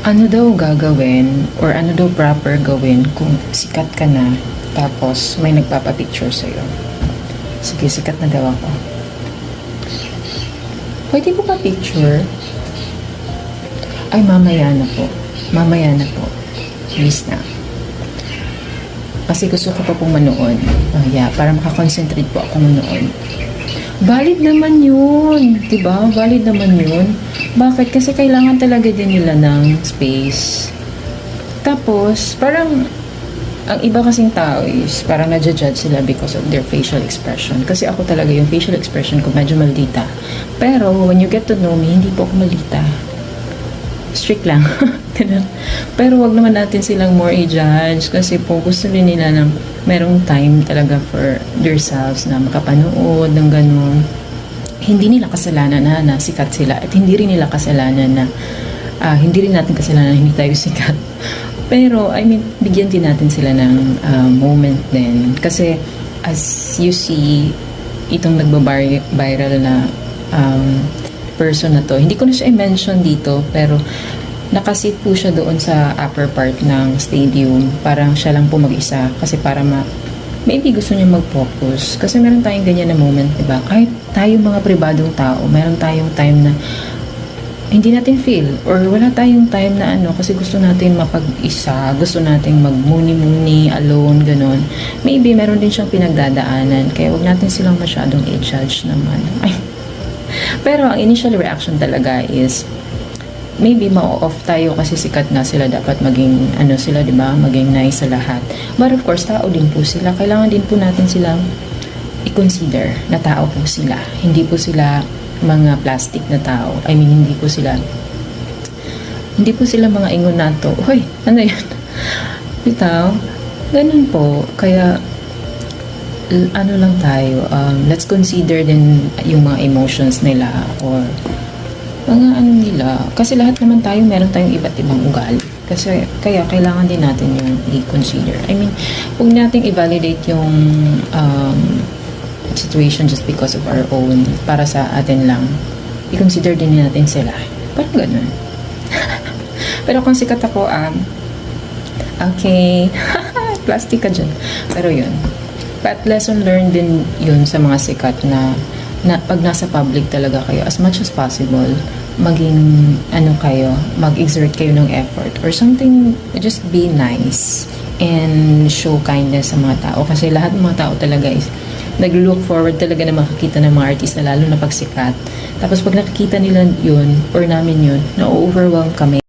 Ano daw gagawin or ano daw proper gawin kung sikat ka na tapos may nagpapapicture sa'yo? Sige, sikat na daw ako. Pwede po pa picture? Ay, mamaya na po. Mamaya na po. Please na. Kasi gusto ko pa pong manood. Oh, yeah, para makakonsentrate po ako manood. Valid naman yun. Diba? Valid naman yun. Bakit? Kasi kailangan talaga din nila ng space. Tapos, parang, ang iba kasing tao is, parang nadja-judge sila because of their facial expression. Kasi ako talaga, yung facial expression ko medyo maldita. Pero, when you get to know me, hindi po ako maldita. Strict lang. Pero wag naman natin silang more i-judge kasi po gusto rin nila ng merong time talaga for themselves na makapanood ng ganun. Hindi nila kasalanan na nasikat sila at hindi rin nila kasalanan na hindi rin natin kasalanan na hindi tayo sikat. Pero I mean, bigyan din natin sila ng moment din kasi as you see itong nagba-viral na person na to, hindi ko na siya i-mention dito pero nakasit po siya doon sa upper part ng stadium. Parang siya lang po mag-isa. Kasi para maybe gusto niya mag-focus. Kasi meron tayong ganyan na moment, diba? Kahit tayo mga pribadong tao, meron tayong time na hindi natin feel. Or wala tayong time na kasi gusto natin mapag-isa. Gusto natin mag-muni-muni, alone, ganon. Maybe meron din siyang pinagdadaanan. Kaya wag natin silang masyadong i-judge naman. Ay. Pero ang initial reaction talaga is maybe ma-off tayo kasi sikat na sila, dapat maging sila, 'di ba? Maging nice sa lahat. But of course, tao din po sila. Kailangan din po natin silang i-consider na tao po sila. Hindi po sila mga plastic na tao. I mean, hindi po sila mga ingon nato. Hoy, ano 'yan? Bitaw. Ganun po. Kaya lang tayo, let's consider din yung mga emotions nila or mga nila. Kasi lahat naman tayo, meron tayong iba't ibang ugali. Kasi, kaya kailangan din natin yung i-consider. I mean, huwag nating i-validate yung situation just because of our own. Para sa atin lang. I-consider din natin sila. Parang ganun. Pero kung sikat ako, okay. Plastic ka dyan. Pero yun. But lesson learned din yun sa mga sikat na pag nasa public talaga kayo, as much as possible, maging mag-exert kayo ng effort or something, just be nice and show kindness sa mga tao. Kasi lahat ng mga tao talaga is nag-look forward talaga na makakita ng mga artista, lalo na pagsikat. Tapos pag nakikita nila yun or namin yun, na-overwhelm kami.